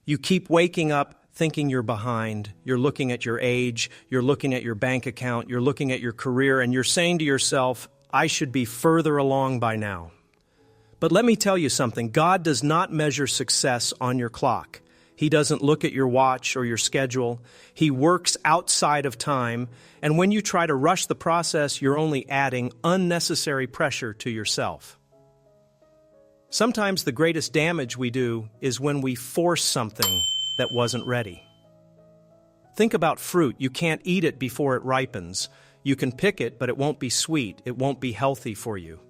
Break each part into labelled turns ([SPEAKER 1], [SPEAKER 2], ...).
[SPEAKER 1] You keep waking up thinking you're behind. You're looking at your age, you're looking at your bank account, you're looking at your career, and you're saying to yourself, I should be further along by now. But let me tell you something, God does not measure success on your clock. He doesn't look at your watch or your schedule. He works outside of time, and when you try to rush the process, you're only adding unnecessary pressure to yourself. Sometimes the greatest damage we do is when we force something that wasn't ready. Think about fruit. You can't eat it before it ripens. You can pick it, but it won't be sweet. It won't be healthy for you.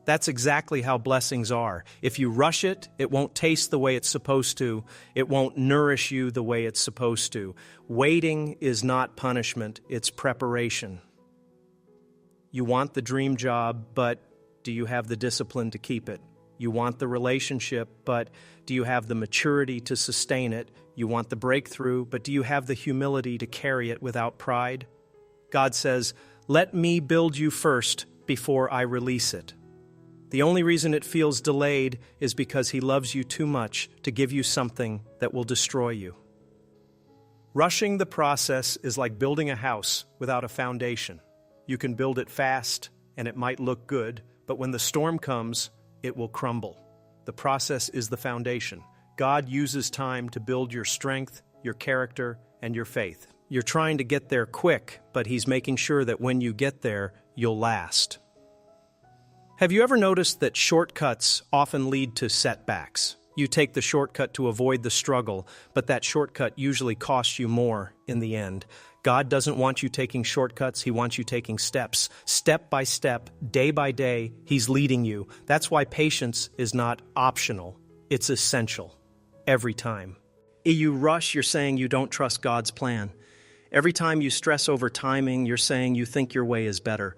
[SPEAKER 1] That's exactly how blessings are. If you rush it, it won't taste the way it's supposed to. It won't nourish you the way it's supposed to. Waiting is not punishment, it's preparation. You want the dream job, but do you have the discipline to keep it? You want the relationship, but do you have the maturity to sustain it? You want the breakthrough, but do you have the humility to carry it without pride? God says, let me build you first before I release it. The only reason it feels delayed is because He loves you too much to give you something that will destroy you. Rushing the process is like building a house without a foundation. You can build it fast, and it might look good, but when the storm comes, it will crumble. The process is the foundation. God uses time to build your strength, your character, and your faith. You're trying to get there quick, but He's making sure that when you get there, you'll last. Have you ever noticed that shortcuts often lead to setbacks? You take the shortcut to avoid the struggle, but that shortcut usually costs you more in the end. God doesn't want you taking shortcuts, He wants you taking steps. Step by step, day by day, He's leading you. That's why patience is not optional. It's essential. Every time. You rush, you're saying you don't trust God's plan. Every time you stress over timing, you're saying you think your way is better.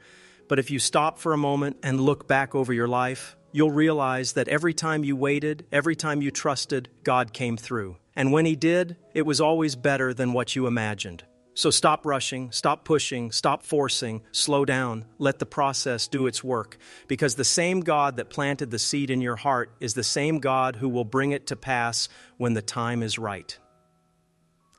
[SPEAKER 1] But if you stop for a moment and look back over your life, you'll realize that every time you waited, every time you trusted, God came through. And when He did, it was always better than what you imagined. So stop rushing, stop pushing, stop forcing, slow down, let the process do its work. Because the same God that planted the seed in your heart is the same God who will bring it to pass when the time is right.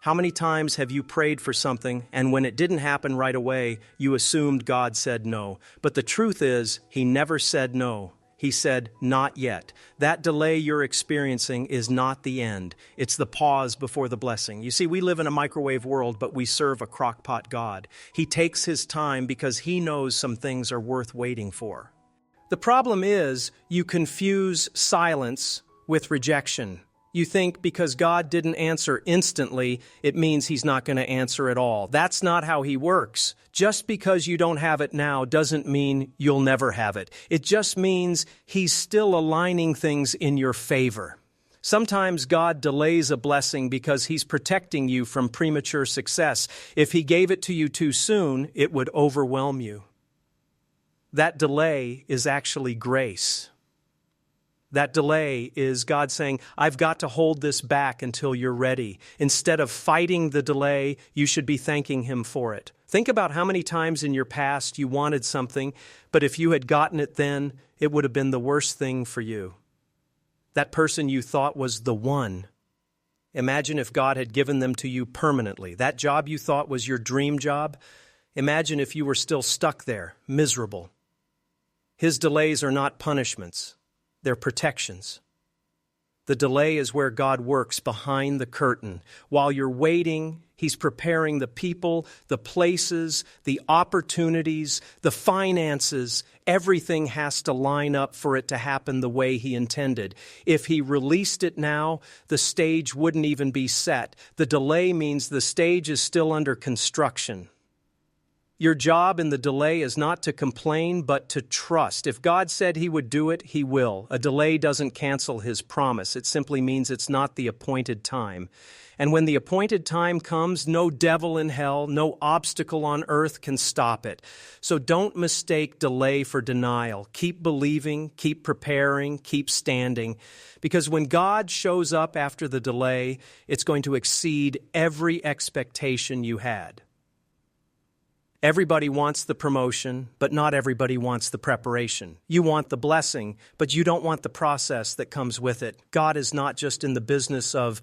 [SPEAKER 1] How many times have you prayed for something, and when it didn't happen right away, you assumed God said no? But the truth is, He never said no. He said, not yet. That delay you're experiencing is not the end. It's the pause before the blessing. You see, we live in a microwave world, but we serve a crock-pot God. He takes His time because He knows some things are worth waiting for. The problem is, you confuse silence with rejection. You think because God didn't answer instantly, it means He's not going to answer at all. That's not how He works. Just because you don't have it now doesn't mean you'll never have it. It just means He's still aligning things in your favor. Sometimes God delays a blessing because He's protecting you from premature success. If He gave it to you too soon, it would overwhelm you. That delay is actually grace. That delay is God saying, I've got to hold this back until you're ready. Instead of fighting the delay, you should be thanking Him for it. Think about how many times in your past you wanted something, but if you had gotten it then, it would have been the worst thing for you. That person you thought was the one. Imagine if God had given them to you permanently. That job you thought was your dream job. Imagine if you were still stuck there, miserable. His delays are not punishments. They're protections. The delay is where God works behind the curtain. While you're waiting, He's preparing the people, the places, the opportunities, the finances. Everything has to line up for it to happen the way He intended. If He released it now, the stage wouldn't even be set. The delay means the stage is still under construction. Your job in the delay is not to complain, but to trust. If God said He would do it, He will. A delay doesn't cancel His promise. It simply means it's not the appointed time. And when the appointed time comes, no devil in hell, no obstacle on earth can stop it. So don't mistake delay for denial. Keep believing, keep preparing, keep standing. Because when God shows up after the delay, it's going to exceed every expectation you had. Everybody wants the promotion, but not everybody wants the preparation. You want the blessing, but you don't want the process that comes with it. God is not just in the business of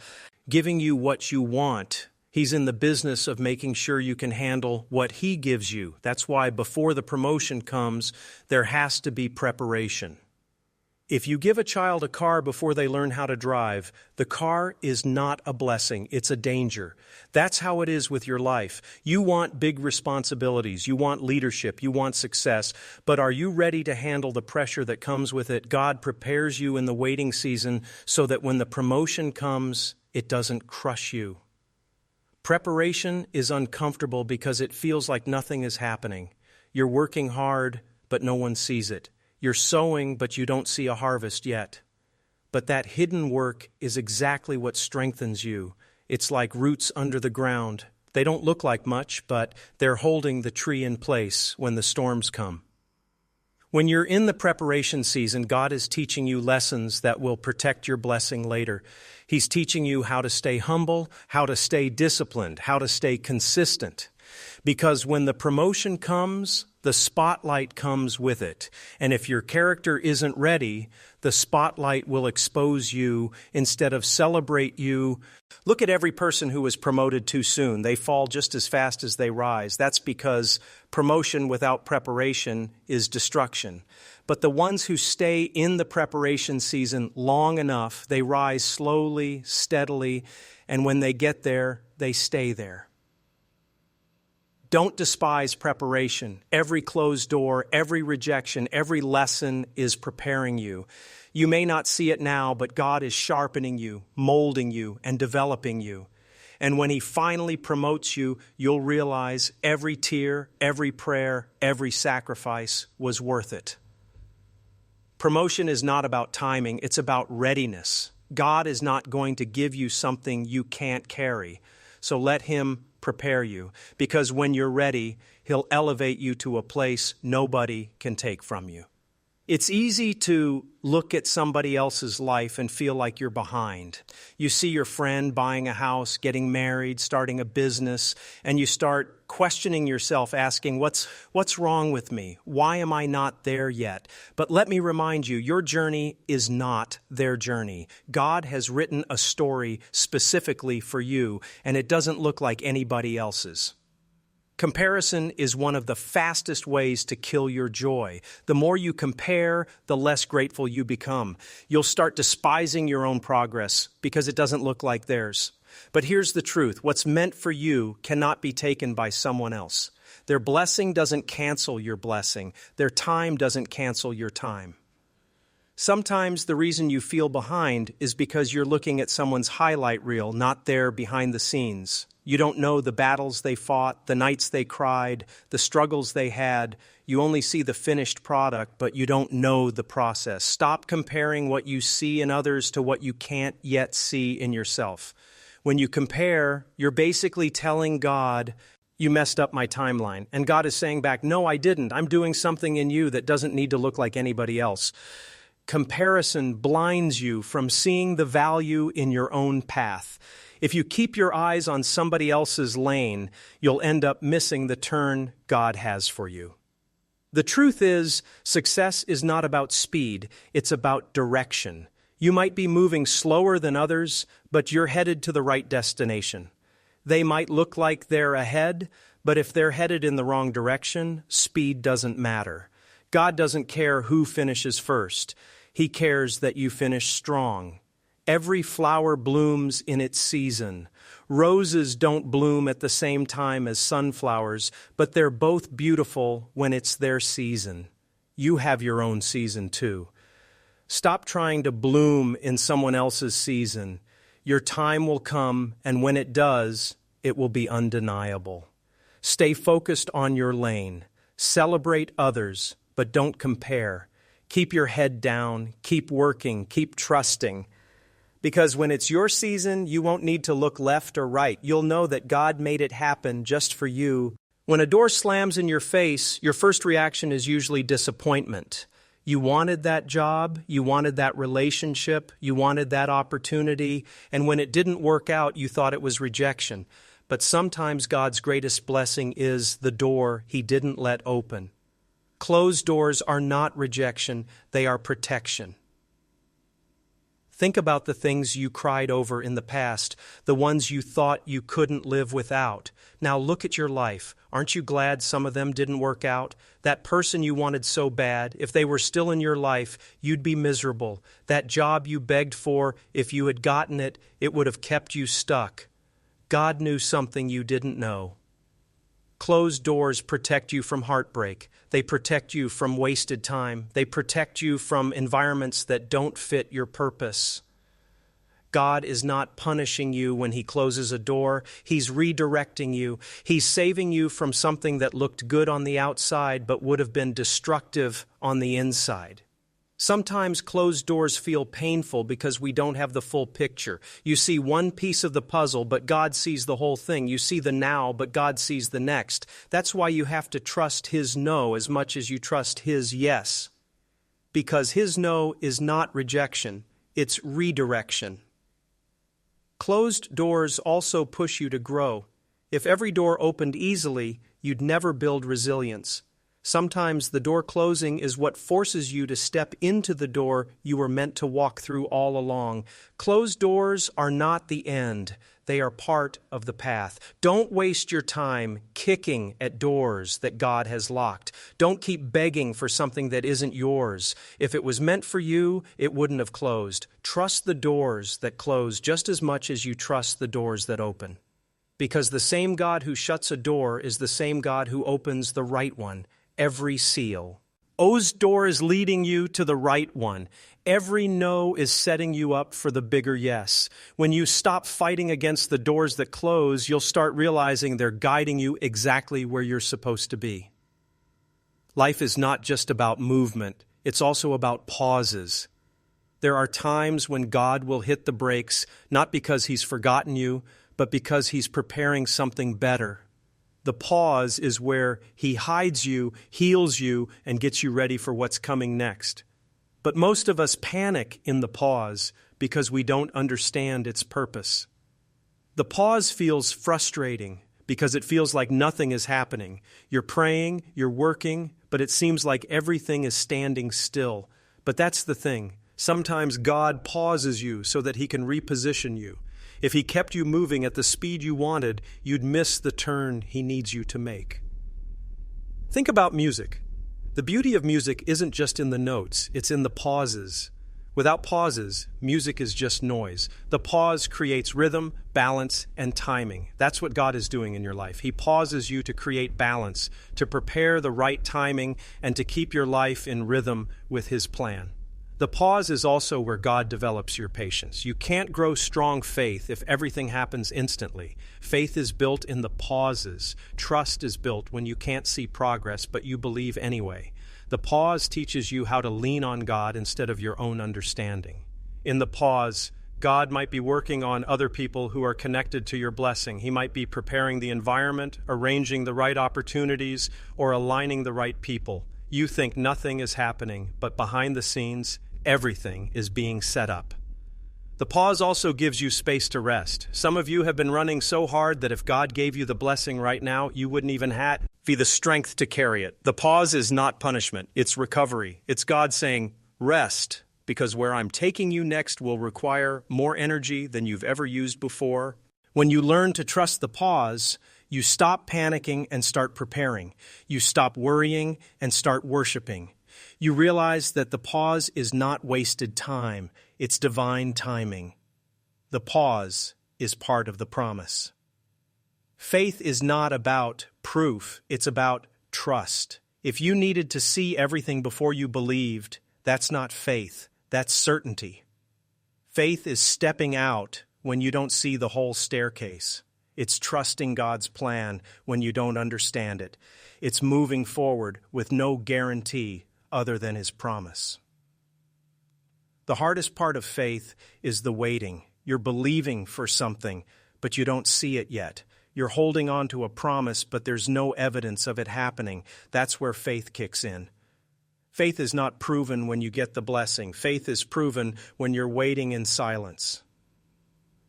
[SPEAKER 1] giving you what you want. He's in the business of making sure you can handle what He gives you. That's why before the promotion comes, there has to be preparation. If you give a child a car before they learn how to drive, the car is not a blessing, it's a danger. That's how it is with your life. You want big responsibilities, you want leadership, you want success, but are you ready to handle the pressure that comes with it? God prepares you in the waiting season so that when the promotion comes, it doesn't crush you. Preparation is uncomfortable because it feels like nothing is happening. You're working hard, but no one sees it. You're sowing, but you don't see a harvest yet. But that hidden work is exactly what strengthens you. It's like roots under the ground. They don't look like much, but they're holding the tree in place when the storms come. When you're in the preparation season, God is teaching you lessons that will protect your blessing later. He's teaching you how to stay humble, how to stay disciplined, how to stay consistent. Because when the promotion comes, the spotlight comes with it. And if your character isn't ready, the spotlight will expose you instead of celebrate you. Look at every person who is promoted too soon. They fall just as fast as they rise. That's because promotion without preparation is destruction. But the ones who stay in the preparation season long enough, they rise slowly, steadily, and when they get there, they stay there. Don't despise preparation. Every closed door, every rejection, every lesson is preparing you. You may not see it now, but God is sharpening you, molding you, and developing you. And when He finally promotes you, you'll realize every tear, every prayer, every sacrifice was worth it. Promotion is not about timing, it's about readiness. God is not going to give you something you can't carry. So let Him prepare you, because when you're ready, He'll elevate you to a place nobody can take from you. It's easy to look at somebody else's life and feel like you're behind. You see your friend buying a house, getting married, starting a business, and you start questioning yourself, asking, what's wrong with me? Why am I not there yet? But let me remind you, your journey is not their journey. God has written a story specifically for you, and it doesn't look like anybody else's. Comparison is one of the fastest ways to kill your joy. The more you compare, the less grateful you become. You'll start despising your own progress because it doesn't look like theirs. But here's the truth. What's meant for you cannot be taken by someone else. Their blessing doesn't cancel your blessing. Their time doesn't cancel your time. Sometimes the reason you feel behind is because you're looking at someone's highlight reel, not their behind the scenes. You don't know the battles they fought, the nights they cried, the struggles they had. You only see the finished product, but you don't know the process. Stop comparing what you see in others to what you can't yet see in yourself. When you compare, you're basically telling God, you messed up my timeline. And God is saying back, no, I didn't. I'm doing something in you that doesn't need to look like anybody else. Comparison blinds you from seeing the value in your own path. If you keep your eyes on somebody else's lane, you'll end up missing the turn God has for you. The truth is, success is not about speed, it's about direction. You might be moving slower than others, but you're headed to the right destination. They might look like they're ahead, but if they're headed in the wrong direction, speed doesn't matter. God doesn't care who finishes first. He cares that you finish strong. Every flower blooms in its season. Roses don't bloom at the same time as sunflowers, but they're both beautiful when it's their season. You have your own season too. Stop trying to bloom in someone else's season. Your time will come, and when it does, it will be undeniable. Stay focused on your lane. Celebrate others, but don't compare. Keep your head down, keep working, keep trusting. Because when it's your season, you won't need to look left or right. You'll know that God made it happen just for you. When a door slams in your face, your first reaction is usually disappointment. You wanted that job, you wanted that relationship, you wanted that opportunity, and when it didn't work out, you thought it was rejection. But sometimes God's greatest blessing is the door He didn't let open. Closed doors are not rejection, they are protection. Think about the things you cried over in the past, the ones you thought you couldn't live without. Now look at your life. Aren't you glad some of them didn't work out? That person you wanted so bad, if they were still in your life, you'd be miserable. That job you begged for, if you had gotten it, it would have kept you stuck. God knew something you didn't know. Closed doors protect you from heartbreak. They protect you from wasted time. They protect you from environments that don't fit your purpose. God is not punishing you when He closes a door. He's redirecting you. He's saving you from something that looked good on the outside but would have been destructive on the inside. Sometimes closed doors feel painful because we don't have the full picture. You see one piece of the puzzle, but God sees the whole thing. You see the now, but God sees the next. That's why you have to trust His no as much as you trust His yes. Because His no is not rejection, it's redirection. Closed doors also push you to grow. If every door opened easily, you'd never build resilience. Sometimes the door closing is what forces you to step into the door you were meant to walk through all along. Closed doors are not the end. They are part of the path. Don't waste your time kicking at doors that God has locked. Don't keep begging for something that isn't yours. If it was meant for you, it wouldn't have closed. Trust the doors that close just as much as you trust the doors that open. Because the same God who shuts a door is the same God who opens the right one. Every seal. O's door is leading you to the right one. Every no is setting you up for the bigger yes. When you stop fighting against the doors that close, you'll start realizing they're guiding you exactly where you're supposed to be. Life is not just about movement. It's also about pauses. There are times when God will hit the brakes, not because He's forgotten you, but because He's preparing something better. The pause is where He hides you, heals you, and gets you ready for what's coming next. But most of us panic in the pause because we don't understand its purpose. The pause feels frustrating because it feels like nothing is happening. You're praying, you're working, but it seems like everything is standing still. But that's the thing. Sometimes God pauses you so that He can reposition you. If He kept you moving at the speed you wanted, you'd miss the turn He needs you to make. Think about music. The beauty of music isn't just in the notes, it's in the pauses. Without pauses, music is just noise. The pause creates rhythm, balance, and timing. That's what God is doing in your life. He pauses you to create balance, to prepare the right timing, and to keep your life in rhythm with His plan. The pause is also where God develops your patience. You can't grow strong faith if everything happens instantly. Faith is built in the pauses. Trust is built when you can't see progress, but you believe anyway. The pause teaches you how to lean on God instead of your own understanding. In the pause, God might be working on other people who are connected to your blessing. He might be preparing the environment, arranging the right opportunities, or aligning the right people. You think nothing is happening, but behind the scenes, everything is being set up. The pause also gives you space to rest. Some of you have been running so hard that if God gave you the blessing right now, you wouldn't even have the strength to carry it. The pause is not punishment, it's recovery. It's God saying, rest, because where I'm taking you next will require more energy than you've ever used before. When you learn to trust the pause, you stop panicking and start preparing. You stop worrying and start worshiping. You realize that the pause is not wasted time, it's divine timing. The pause is part of the promise. Faith is not about proof, it's about trust. If you needed to see everything before you believed, that's not faith, that's certainty. Faith is stepping out when you don't see the whole staircase. It's trusting God's plan when you don't understand it. It's moving forward with no guarantee other than His promise. The hardest part of faith is the waiting. You're believing for something, but you don't see it yet. You're holding on to a promise, but there's no evidence of it happening. That's where faith kicks in. Faith is not proven when you get the blessing. Faith is proven when you're waiting in silence.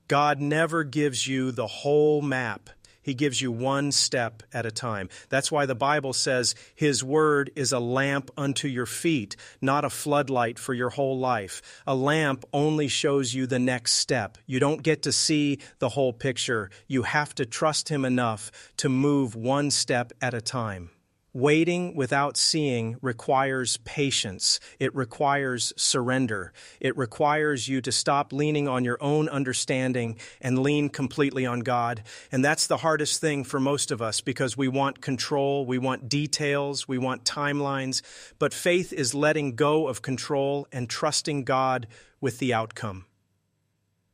[SPEAKER 1] God never gives you the whole map. He gives you one step at a time. That's why the Bible says His word is a lamp unto your feet, not a floodlight for your whole life. A lamp only shows you the next step. You don't get to see the whole picture. You have to trust Him enough to move one step at a time. Waiting without seeing requires patience. It requires surrender. It requires you to stop leaning on your own understanding and lean completely on God. And that's the hardest thing for most of us because we want control, we want details, we want timelines. But faith is letting go of control and trusting God with the outcome.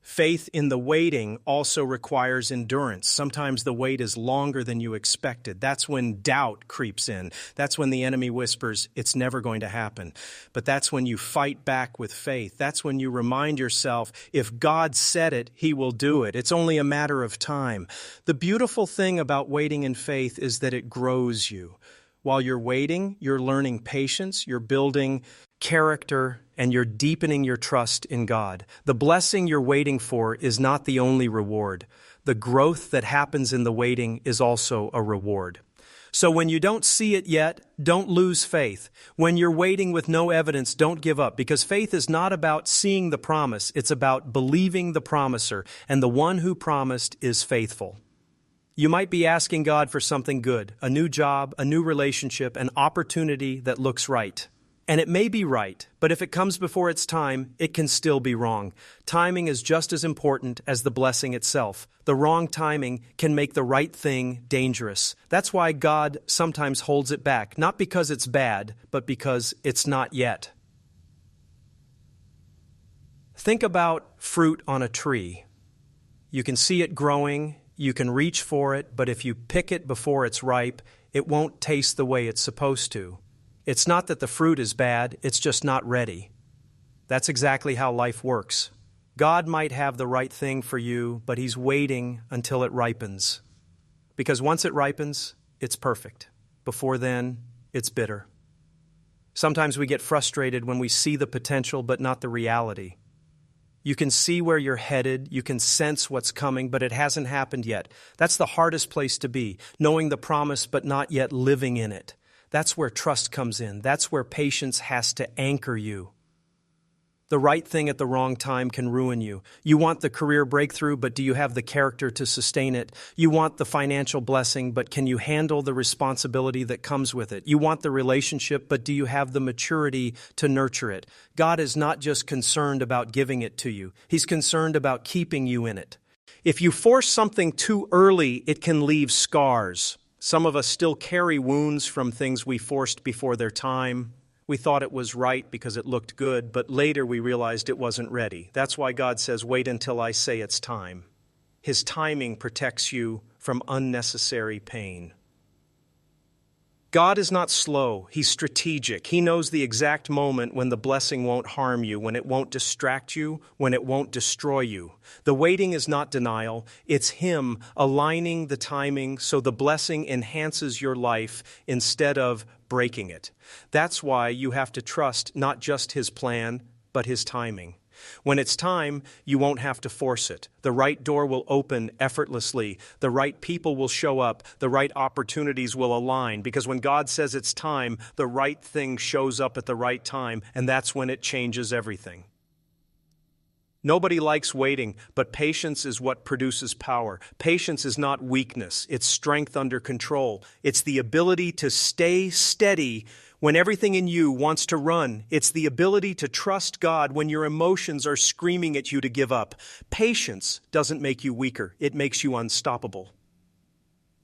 [SPEAKER 1] Faith in the waiting also requires endurance. Sometimes the wait is longer than you expected. That's when doubt creeps in. That's when the enemy whispers, it's never going to happen. But that's when you fight back with faith. That's when you remind yourself, if God said it, He will do it. It's only a matter of time. The beautiful thing about waiting in faith is that it grows you. While you're waiting, you're learning patience, you're building character, and you're deepening your trust in God. The blessing you're waiting for is not the only reward. The growth that happens in the waiting is also a reward. So when you don't see it yet, don't lose faith. When you're waiting with no evidence, don't give up, because faith is not about seeing the promise. It's about believing the promiser, and the one who promised is faithful. You might be asking God for something good, a new job, a new relationship, an opportunity that looks right. And it may be right, but if it comes before its time, it can still be wrong. Timing is just as important as the blessing itself. The wrong timing can make the right thing dangerous. That's why God sometimes holds it back, not because it's bad, but because it's not yet. Think about fruit on a tree. You can see it growing, you can reach for it, but if you pick it before it's ripe, it won't taste the way it's supposed to. It's not that the fruit is bad, it's just not ready. That's exactly how life works. God might have the right thing for you, but He's waiting until it ripens. Because once it ripens, it's perfect. Before then, it's bitter. Sometimes we get frustrated when we see the potential but not the reality. You can see where you're headed, you can sense what's coming, but it hasn't happened yet. That's the hardest place to be, knowing the promise but not yet living in it. That's where trust comes in. That's where patience has to anchor you. The right thing at the wrong time can ruin you. You want the career breakthrough, but do you have the character to sustain it? You want the financial blessing, but can you handle the responsibility that comes with it? You want the relationship, but do you have the maturity to nurture it? God is not just concerned about giving it to you. He's concerned about keeping you in it. If you force something too early, it can leave scars. Some of us still carry wounds from things we forced before their time. We thought it was right because it looked good, but later we realized it wasn't ready. That's why God says, wait until I say it's time. His timing protects you from unnecessary pain. God is not slow, He's strategic. He knows the exact moment when the blessing won't harm you, when it won't distract you, when it won't destroy you. The waiting is not denial, it's Him aligning the timing so the blessing enhances your life instead of breaking it. That's why you have to trust not just His plan, but His timing. When it's time, you won't have to force it. The right door will open effortlessly. The right people will show up. The right opportunities will align. Because when God says it's time, the right thing shows up at the right time, and that's when it changes everything. Nobody likes waiting, but patience is what produces power. Patience is not weakness. It's strength under control. It's the ability to stay steady when everything in you wants to run. It's the ability to trust God when your emotions are screaming at you to give up. Patience doesn't make you weaker. It makes you unstoppable.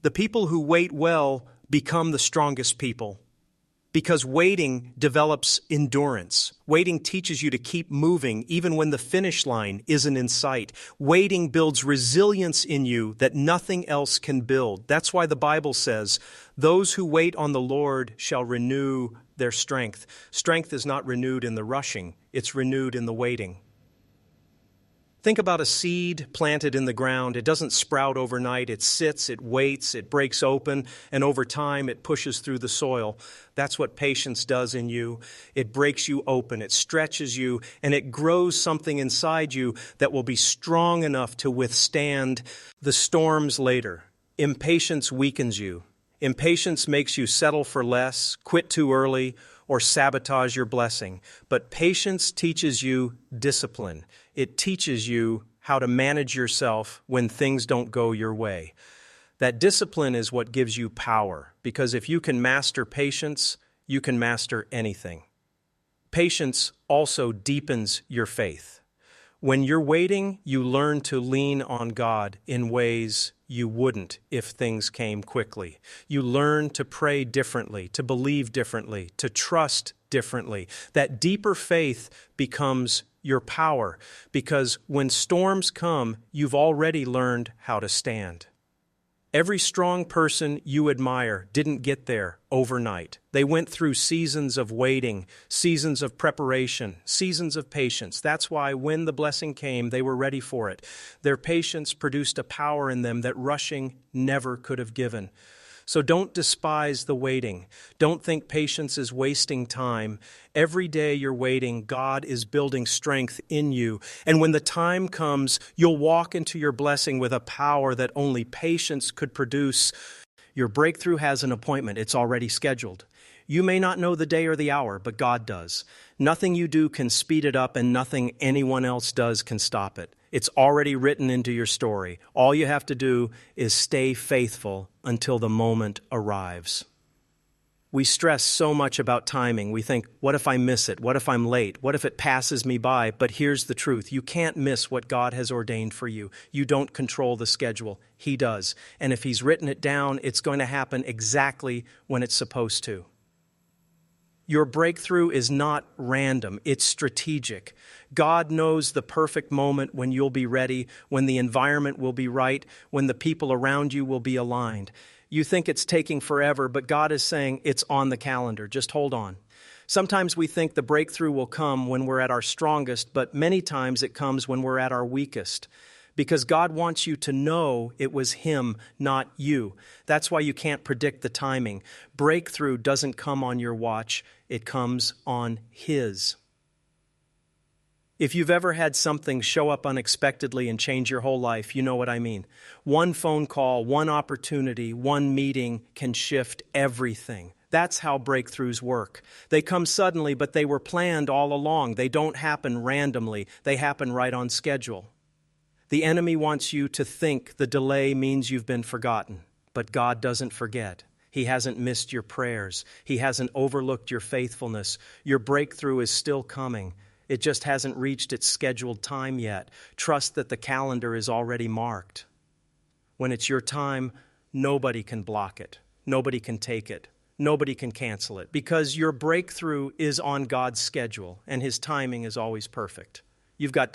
[SPEAKER 1] The people who wait well become the strongest people. Because waiting develops endurance. Waiting teaches you to keep moving even when the finish line isn't in sight. Waiting builds resilience in you that nothing else can build. That's why the Bible says, those who wait on the Lord shall renew their strength. Strength is not renewed in the rushing, it's renewed in the waiting. Think about a seed planted in the ground. It doesn't sprout overnight. It sits, it waits, it breaks open, and over time it pushes through the soil. That's what patience does in you. It breaks you open, it stretches you, and it grows something inside you that will be strong enough to withstand the storms later. Impatience weakens you. Impatience makes you settle for less, quit too early, or sabotage your blessing. But patience teaches you discipline. It teaches you how to manage yourself when things don't go your way. That discipline is what gives you power, because if you can master patience, you can master anything. Patience also deepens your faith. When you're waiting, you learn to lean on God in ways you wouldn't if things came quickly. You learn to pray differently, to believe differently, to trust differently. That deeper faith becomes your power, because when storms come, you've already learned how to stand. Every strong person you admire didn't get there overnight. They went through seasons of waiting, seasons of preparation, seasons of patience. That's why when the blessing came, they were ready for it. Their patience produced a power in them that rushing never could have given. So don't despise the waiting. Don't think patience is wasting time. Every day you're waiting, God is building strength in you. And when the time comes, you'll walk into your blessing with a power that only patience could produce. Your breakthrough has an appointment. It's already scheduled. You may not know the day or the hour, but God does. Nothing you do can speed it up, and nothing anyone else does can stop it. It's already written into your story. All you have to do is stay faithful until the moment arrives. We stress so much about timing. We think, what if I miss it? What if I'm late? What if it passes me by? But here's the truth. You can't miss what God has ordained for you. You don't control the schedule. He does. And if He's written it down, it's going to happen exactly when it's supposed to. Your breakthrough is not random, it's strategic. God knows the perfect moment when you'll be ready, when the environment will be right, when the people around you will be aligned. You think it's taking forever, but God is saying it's on the calendar. Just hold on. Sometimes we think the breakthrough will come when we're at our strongest, but many times it comes when we're at our weakest. Because God wants you to know it was Him, not you. That's why you can't predict the timing. Breakthrough doesn't come on your watch. It comes on His. If you've ever had something show up unexpectedly and change your whole life, you know what I mean. One phone call, one opportunity, one meeting can shift everything. That's how breakthroughs work. They come suddenly, but they were planned all along. They don't happen randomly. They happen right on schedule. The enemy wants you to think the delay means you've been forgotten, but God doesn't forget. He hasn't missed your prayers. He hasn't overlooked your faithfulness. Your breakthrough is still coming. It just hasn't reached its scheduled time yet. Trust that the calendar is already marked. When it's your time, nobody can block it. Nobody can take it. Nobody can cancel it, because your breakthrough is on God's schedule, and His timing is always perfect. You've got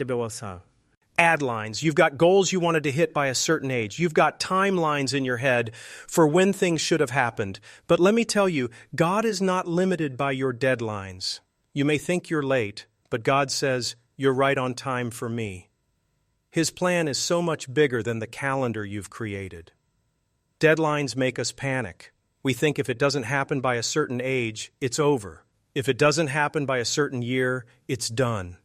[SPEAKER 1] deadlines. You've got goals you wanted to hit by a certain age. You've got timelines in your head for when things should have happened. But let me tell you, God is not limited by your deadlines. You may think you're late, but God says, you're right on time for me. His plan is so much bigger than the calendar you've created. Deadlines make us panic. We think if it doesn't happen by a certain age, it's over. If it doesn't happen by a certain year, it's done.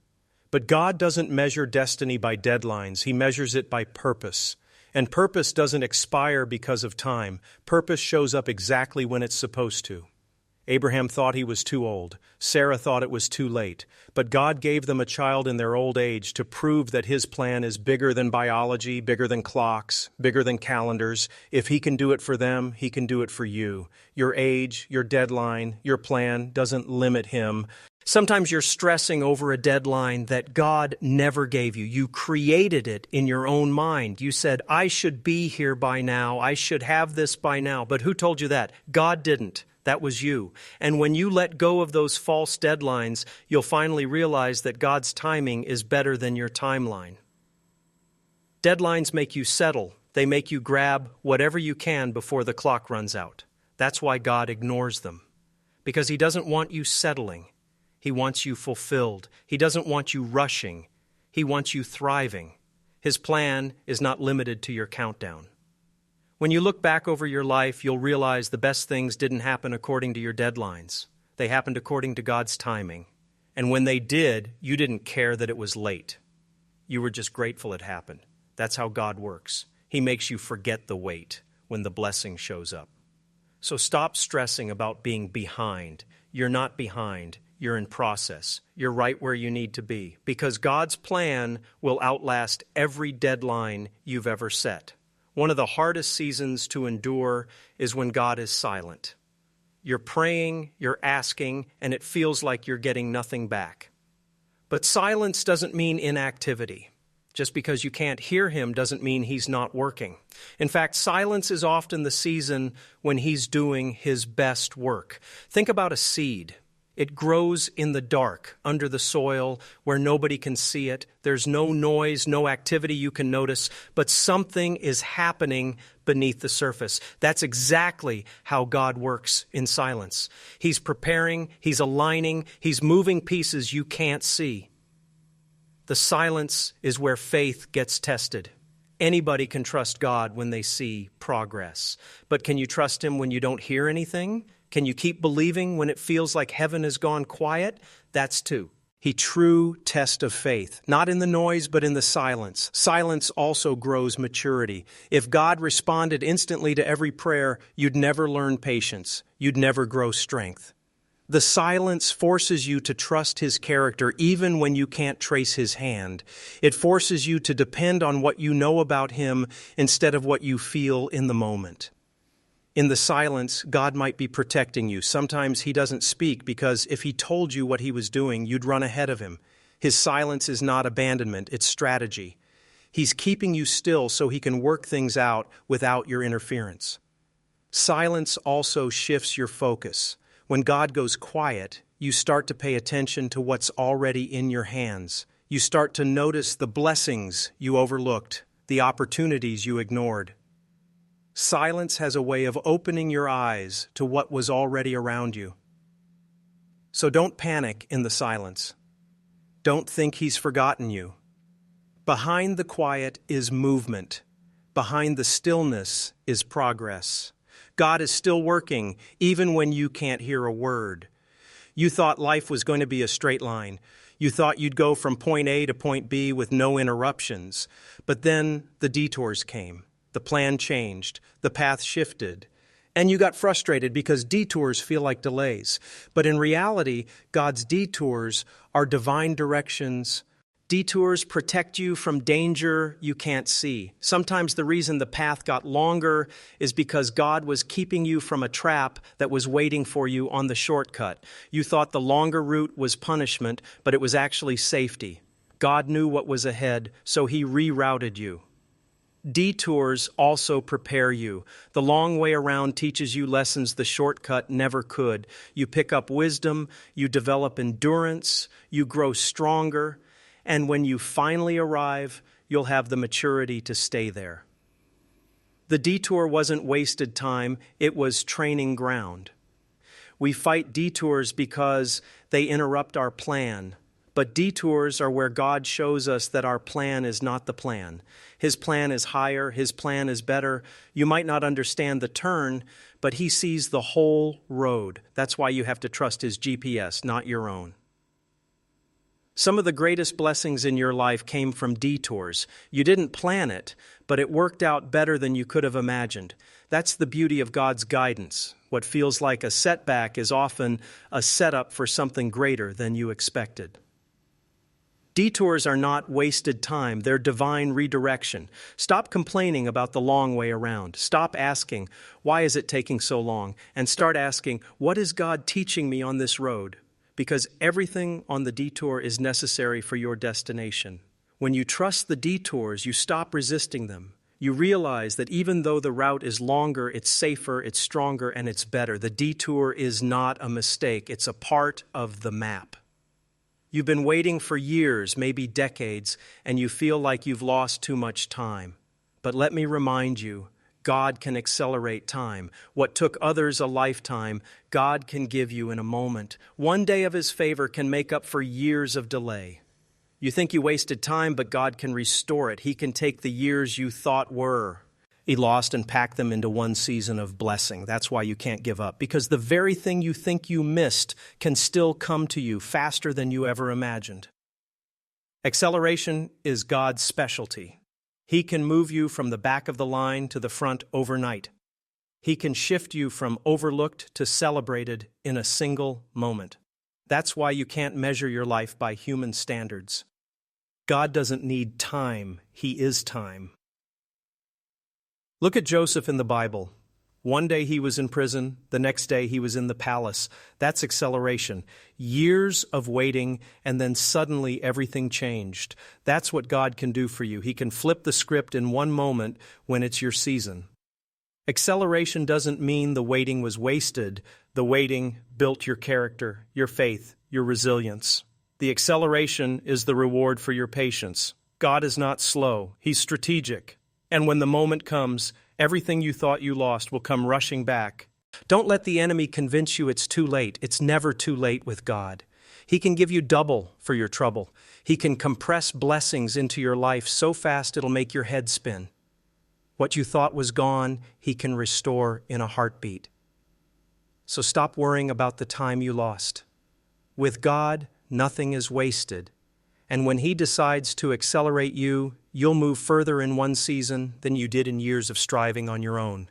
[SPEAKER 1] But God doesn't measure destiny by deadlines. He measures it by purpose. And purpose doesn't expire because of time. Purpose shows up exactly when it's supposed to. Abraham thought he was too old. Sarah thought it was too late. But God gave them a child in their old age to prove that His plan is bigger than biology, bigger than clocks, bigger than calendars. If He can do it for them, He can do it for you. Your age, your deadline, your plan doesn't limit Him. Sometimes you're stressing over a deadline that God never gave you. You created it in your own mind. You said, I should be here by now. I should have this by now. But who told you that? God didn't. That was you. And when you let go of those false deadlines, you'll finally realize that God's timing is better than your timeline. Deadlines make you settle. They make you grab whatever you can before the clock runs out. That's why God ignores them. Because He doesn't want you settling. He wants you fulfilled. He doesn't want you rushing. He wants you thriving. His plan is not limited to your countdown. When you look back over your life, you'll realize the best things didn't happen according to your deadlines. They happened according to God's timing. And when they did, you didn't care that it was late. You were just grateful it happened. That's how God works. He makes you forget the wait. when the blessing shows up. So stop stressing about being behind. You're not behind. You're in process. You're right where you need to be, because God's plan will outlast every deadline you've ever set. One of the hardest seasons to endure is when God is silent. You're praying, you're asking, and it feels like you're getting nothing back. But silence doesn't mean inactivity. Just because you can't hear him doesn't mean he's not working. In fact, silence is often the season when he's doing his best work. Think about a seed. It grows in the dark, under the soil, where nobody can see it. There's no noise, no activity you can notice, but something is happening beneath the surface. That's exactly how God works in silence. He's preparing, he's aligning, he's moving pieces you can't see. The silence is where faith gets tested. Anybody can trust God when they see progress. But can you trust him when you don't hear anything? Can you keep believing when it feels like heaven has gone quiet? That's too. A true test of faith, not in the noise, but in the silence. Silence also grows maturity. If God responded instantly to every prayer, you'd never learn patience. You'd never grow strength. The silence forces you to trust his character even when you can't trace his hand. It forces you to depend on what you know about him instead of what you feel in the moment. In the silence, God might be protecting you. Sometimes he doesn't speak because if he told you what he was doing, you'd run ahead of him. His silence is not abandonment, it's strategy. He's keeping you still so he can work things out without your interference. Silence also shifts your focus. When God goes quiet, you start to pay attention to what's already in your hands. You start to notice the blessings you overlooked, the opportunities you ignored. Silence has a way of opening your eyes to what was already around you. So don't panic in the silence. Don't think he's forgotten you. Behind the quiet is movement. Behind the stillness is progress. God is still working, even when you can't hear a word. You thought life was going to be a straight line. You thought you'd go from point A to point B with no interruptions. But then the detours came. The plan changed, the path shifted, and you got frustrated because detours feel like delays. But in reality, God's detours are divine directions. Detours protect you from danger you can't see. Sometimes the reason the path got longer is because God was keeping you from a trap that was waiting for you on the shortcut. You thought the longer route was punishment, but it was actually safety. God knew what was ahead, so he rerouted you. Detours also prepare you. The long way around teaches you lessons the shortcut never could. You pick up wisdom, you develop endurance, you grow stronger, and when you finally arrive, you'll have the maturity to stay there. The detour wasn't wasted time, it was training ground. We fight detours because they interrupt our plan. But detours are where God shows us that our plan is not the plan. His plan is higher, his plan is better. You might not understand the turn, but he sees the whole road. That's why you have to trust his GPS, not your own. Some of the greatest blessings in your life came from detours. You didn't plan it, but it worked out better than you could have imagined. That's the beauty of God's guidance. What feels like a setback is often a setup for something greater than you expected. Detours are not wasted time, they're divine redirection. Stop complaining about the long way around. Stop asking, why is it taking so long? And start asking, what is God teaching me on this road? Because everything on the detour is necessary for your destination. When you trust the detours, you stop resisting them. You realize that even though the route is longer, it's safer, it's stronger, and it's better. The detour is not a mistake, it's a part of the map. You've been waiting for years, maybe decades, and you feel like you've lost too much time. But let me remind you, God can accelerate time. What took others a lifetime, God can give you in a moment. One day of his favor can make up for years of delay. You think you wasted time, but God can restore it. He can take the years you thought were lost and pack them into one season of blessing. That's why you can't give up, because the very thing you think you missed can still come to you faster than you ever imagined. Acceleration is God's specialty. He can move you from the back of the line to the front overnight. He can shift you from overlooked to celebrated in a single moment. That's why you can't measure your life by human standards. God doesn't need time, He is time. Look at Joseph in the Bible. One day he was in prison, the next day he was in the palace. That's acceleration. Years of waiting, and then suddenly everything changed. That's what God can do for you. He can flip the script in one moment when it's your season. Acceleration doesn't mean the waiting was wasted. The waiting built your character, your faith, your resilience. The acceleration is the reward for your patience. God is not slow. He's strategic. And when the moment comes, everything you thought you lost will come rushing back. Don't let the enemy convince you it's too late. It's never too late with God. He can give you double for your trouble. He can compress blessings into your life so fast it'll make your head spin. What you thought was gone, He can restore in a heartbeat. So stop worrying about the time you lost. With God, nothing is wasted. And when He decides to accelerate you, you'll move further in one season than you did in years of striving on your own.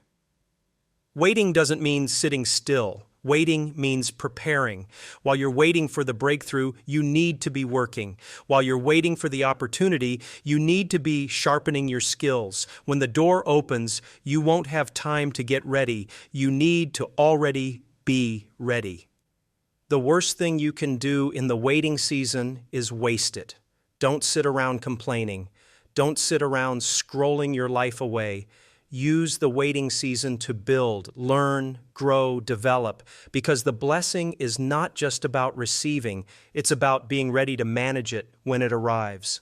[SPEAKER 1] Waiting doesn't mean sitting still. Waiting means preparing. While you're waiting for the breakthrough, you need to be working. While you're waiting for the opportunity, you need to be sharpening your skills. When the door opens, you won't have time to get ready. You need to already be ready. The worst thing you can do in the waiting season is waste it. Don't sit around complaining. Don't sit around scrolling your life away. Use the waiting season to build, learn, grow, develop, because the blessing is not just about receiving, it's about being ready to manage it when it arrives.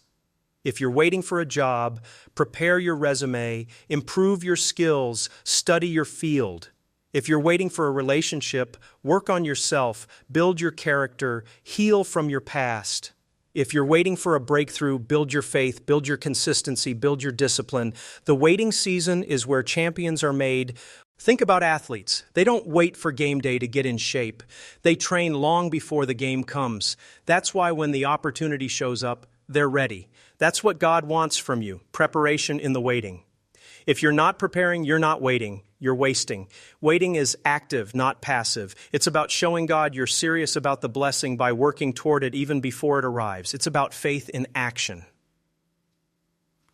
[SPEAKER 1] If you're waiting for a job, prepare your resume, improve your skills, study your field. If you're waiting for a relationship, work on yourself, build your character, heal from your past. If you're waiting for a breakthrough, build your faith, build your consistency, build your discipline. The waiting season is where champions are made. Think about athletes. They don't wait for game day to get in shape. They train long before the game comes. That's why when the opportunity shows up, they're ready. That's what God wants from you, preparation in the waiting. If you're not preparing, you're not waiting. You're wasting. Waiting is active, not passive. It's about showing God you're serious about the blessing by working toward it even before it arrives. It's about faith in action.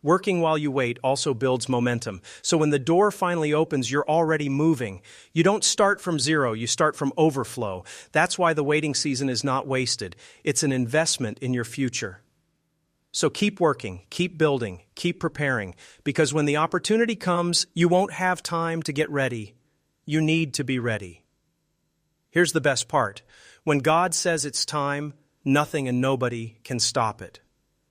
[SPEAKER 1] Working while you wait also builds momentum. So when the door finally opens, you're already moving. You don't start from zero, you start from overflow. That's why the waiting season is not wasted. It's an investment in your future. So keep working, keep building, keep preparing, because when the opportunity comes, you won't have time to get ready. You need to be ready. Here's the best part. When God says it's time, nothing and nobody can stop it.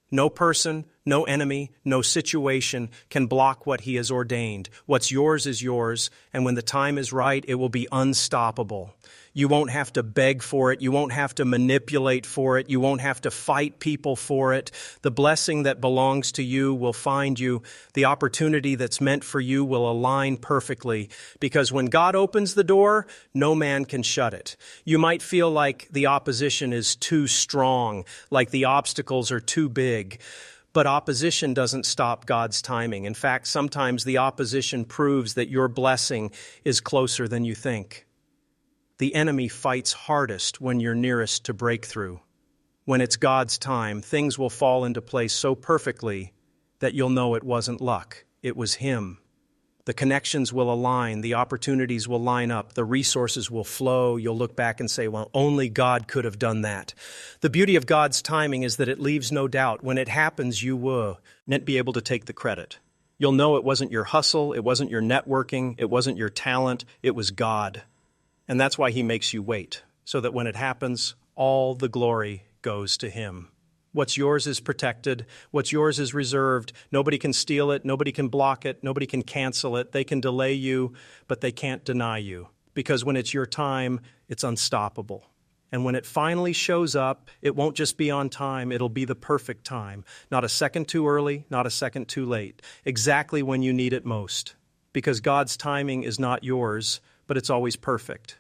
[SPEAKER 1] No person, no enemy, no situation can block what He has ordained. What's yours is yours, and when the time is right, it will be unstoppable. You won't have to beg for it. You won't have to manipulate for it. You won't have to fight people for it. The blessing that belongs to you will find you. The opportunity that's meant for you will align perfectly, because when God opens the door, no man can shut it. You might feel like the opposition is too strong, like the obstacles are too big. But opposition doesn't stop God's timing. In fact, sometimes the opposition proves that your blessing is closer than you think. The enemy fights hardest when you're nearest to breakthrough. When it's God's time, things will fall into place so perfectly that you'll know it wasn't luck, it was Him. The connections will align, the opportunities will line up, the resources will flow. You'll look back and say, well, only God could have done that. The beauty of God's timing is that it leaves no doubt. When it happens, you will not be able to take the credit. You'll know it wasn't your hustle, it wasn't your networking, it wasn't your talent, it was God. And that's why He makes you wait, so that when it happens, all the glory goes to Him. What's yours is protected. What's yours is reserved. Nobody can steal it. Nobody can block it. Nobody can cancel it. They can delay you, but they can't deny you. Because when it's your time, it's unstoppable. And when it finally shows up, it won't just be on time. It'll be the perfect time. Not a second too early, not a second too late. Exactly when you need it most. Because God's timing is not yours, but it's always perfect.